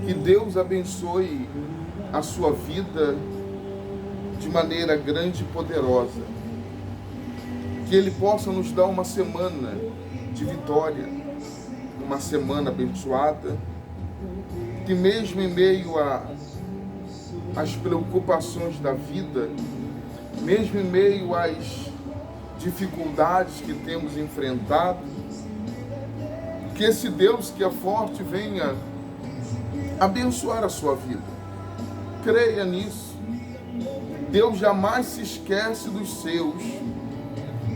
Que Deus abençoe a sua vida de maneira grande e poderosa. Que Ele possa nos dar uma semana de vitória, uma semana abençoada. Que mesmo em meio às preocupações da vida, mesmo em meio às dificuldades que temos enfrentado, que esse Deus que é forte venha abençoar a sua vida. Creia nisso. Deus jamais se esquece dos seus.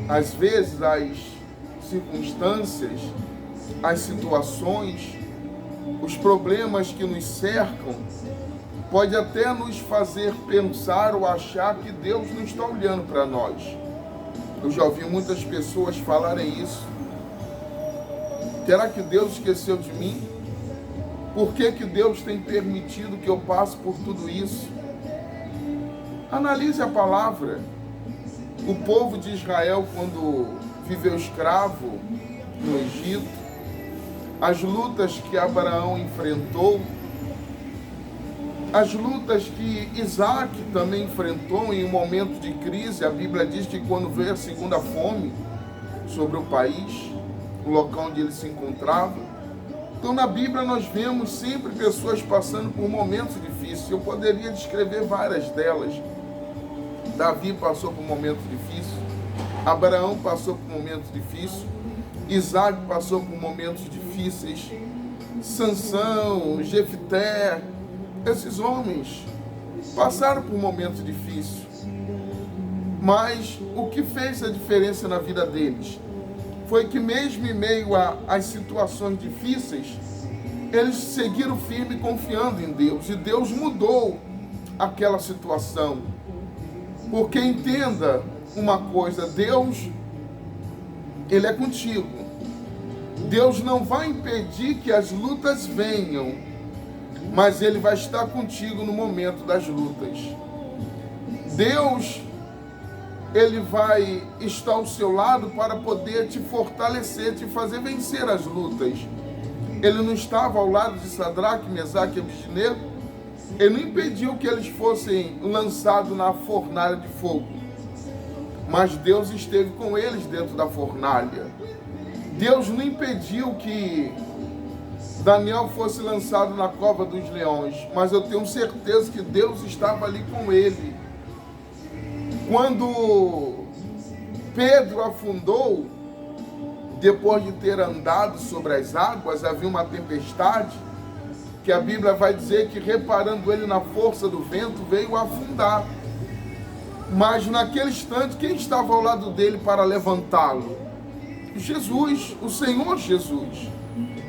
Às vezes as circunstâncias, as situações, os problemas que nos cercam, pode até nos fazer pensar ou achar que Deus não está olhando para nós. Eu já ouvi muitas pessoas falarem isso. Será que Deus esqueceu de mim? Por que Deus tem permitido que eu passe por tudo isso? Analise a palavra. O povo de Israel, quando viveu escravo no Egito, as lutas que Abraão enfrentou, as lutas que Isaac também enfrentou em um momento de crise. A Bíblia diz que quando veio a segunda fome sobre o país, o local onde ele se encontrava. Então na Bíblia nós vemos sempre pessoas passando por momentos difíceis. Eu poderia descrever várias delas. Davi passou por momentos difíceis, Abraão passou por momentos difíceis, Isaac passou por momentos difíceis, Sansão, Jefté, esses homens passaram por momentos difíceis. Mas o que fez a diferença na vida deles foi que mesmo em meio às situações difíceis, eles seguiram firme confiando em Deus, e Deus mudou aquela situação. Porque entenda uma coisa, Deus, Ele é contigo. Deus não vai impedir que as lutas venham, mas Ele vai estar contigo no momento das lutas. Deus, Ele vai estar ao seu lado para poder te fortalecer, te fazer vencer as lutas. Ele não estava ao lado de Sadraque, Mesaque e Abednego. Ele não impediu que eles fossem lançados na fornalha de fogo, mas Deus esteve com eles dentro da fornalha. Deus não impediu que Daniel fosse lançado na cova dos leões, mas eu tenho certeza que Deus estava ali com ele. Quando Pedro afundou, depois de ter andado sobre as águas, havia uma tempestade, que a Bíblia vai dizer que, reparando ele na força do vento, veio a afundar. Mas naquele instante, quem estava ao lado dele para levantá-lo? Jesus, o Senhor Jesus.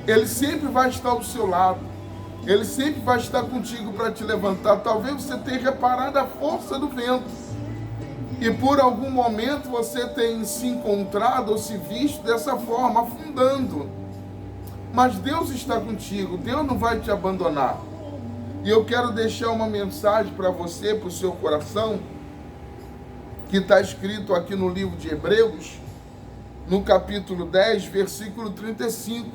Ele sempre vai estar ao seu lado. Ele sempre vai estar contigo para te levantar. Talvez você tenha reparado a força do vento, e por algum momento você tenha se encontrado ou se visto dessa forma, afundando. Mas Deus está contigo, Deus não vai te abandonar. E eu quero deixar uma mensagem para você, para o seu coração, que está escrito aqui no livro de Hebreus, no capítulo 10, versículo 35,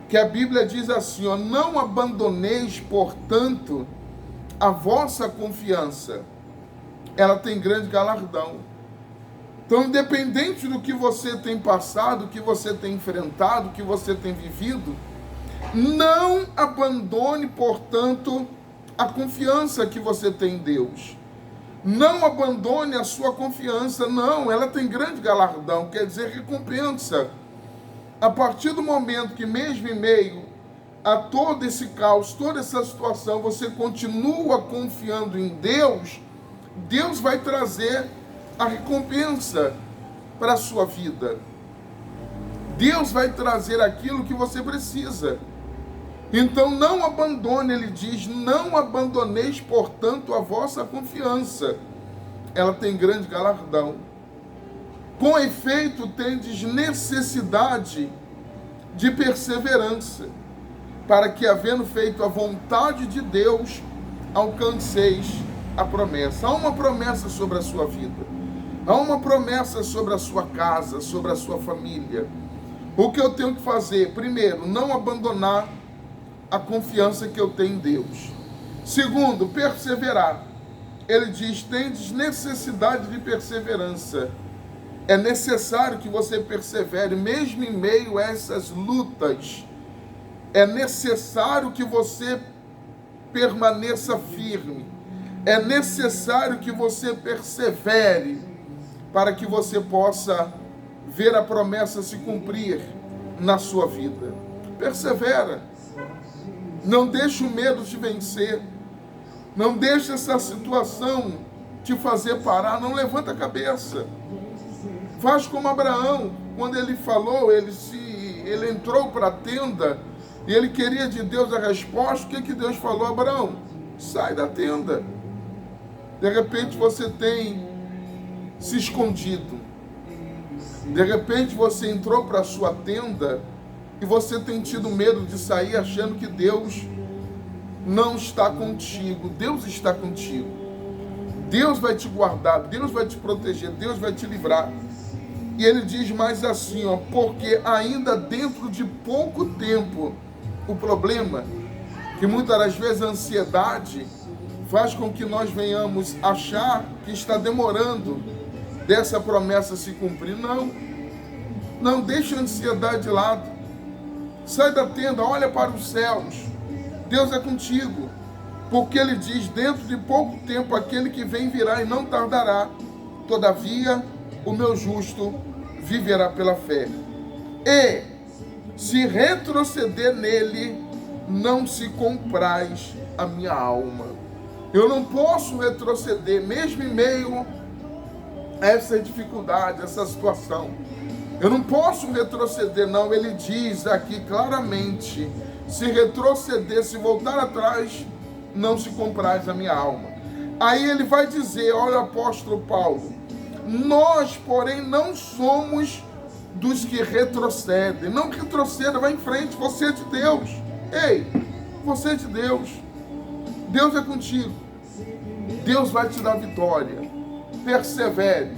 que a Bíblia diz assim, ó: não abandoneis, portanto, a vossa confiança, ela tem grande galardão. Então, independente do que você tem passado, do que você tem enfrentado, do que você tem vivido, não abandone, portanto, a confiança que você tem em Deus. Não abandone a sua confiança, não, ela tem grande galardão, quer dizer, recompensa. A partir do momento que, mesmo em meio a todo esse caos, toda essa situação, você continua confiando em Deus, Deus vai trazer a recompensa para a sua vida. Deus vai trazer aquilo que você precisa. Então não abandone, ele diz, não abandoneis, portanto, a vossa confiança. Ela tem grande galardão. Com efeito, tendes necessidade de perseverança, para que, havendo feito a vontade de Deus, alcanceis a promessa. Há uma promessa sobre a sua vida. Há uma promessa sobre a sua casa, sobre a sua família. O que eu tenho que fazer? Primeiro, não abandonar a confiança que eu tenho em Deus. Segundo, perseverar. Ele diz, tendes necessidade de perseverança. É necessário que você persevere, mesmo em meio a essas lutas. É necessário que você permaneça firme. É necessário que você persevere para que você possa ver a promessa se cumprir na sua vida. Persevera. Não deixe o medo te vencer. Não deixe essa situação te fazer parar. Não levanta a cabeça. Faz como Abraão, quando ele falou, ele entrou para a tenda e ele queria de Deus a resposta. O que Deus falou? Abraão, sai da tenda. De repente você tem se escondido. De repente você entrou para a sua tenda e você tem tido medo de sair achando que Deus não está contigo. Deus está contigo. Deus vai te guardar, Deus vai te proteger, Deus vai te livrar. E ele diz mais assim, ó, porque ainda dentro de pouco tempo, o problema que muitas das vezes a ansiedade faz com que nós venhamos achar que está demorando dessa promessa se cumprir. Não deixe a ansiedade de lado. Sai da tenda, olha para os céus. Deus é contigo. Porque ele diz, dentro de pouco tempo, aquele que vem virá e não tardará. Todavia, o meu justo viverá pela fé. E, se retroceder nele, não se compraz a minha alma. Eu não posso retroceder, mesmo em meio a essa dificuldade, essa situação. Eu não posso retroceder, não. Ele diz aqui claramente, se retroceder, se voltar atrás, não se compraz a minha alma. Aí ele vai dizer, olha o apóstolo Paulo, nós, porém, não somos dos que retrocedem. Não retroceda, vai em frente, você é de Deus. Ei, você é de Deus. Deus é contigo. Deus vai te dar vitória. Persevere.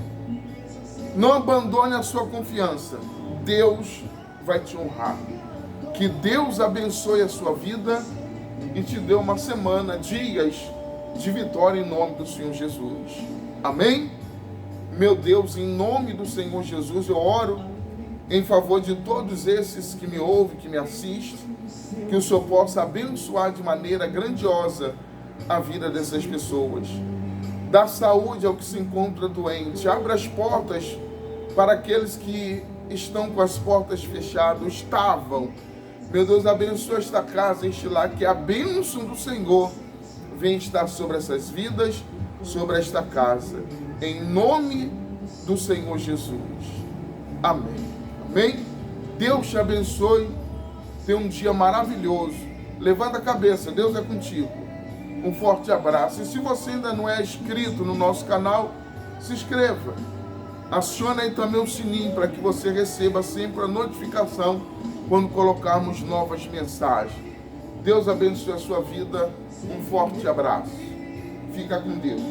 Não abandone a sua confiança. Deus vai te honrar. Que Deus abençoe a sua vida e te dê uma semana, dias de vitória em nome do Senhor Jesus. Amém? Meu Deus, em nome do Senhor Jesus, eu oro em favor de todos esses que me ouvem, que me assistem, que o Senhor possa abençoar de maneira grandiosa a vida dessas pessoas. Dá saúde ao que se encontra doente. Abra as portas para aqueles que estão com as portas fechadas, estavam. Meu Deus, abençoa esta casa, este lar, que a bênção do Senhor venha estar sobre essas vidas, sobre esta casa. Em nome do Senhor Jesus. Amém. Amém? Deus te abençoe. Tenha um dia maravilhoso. Levanta a cabeça, Deus é contigo. Um forte abraço. E se você ainda não é inscrito no nosso canal, se inscreva. Acione aí também o sininho para que você receba sempre a notificação quando colocarmos novas mensagens. Deus abençoe a sua vida. Um forte abraço. Fica com Deus.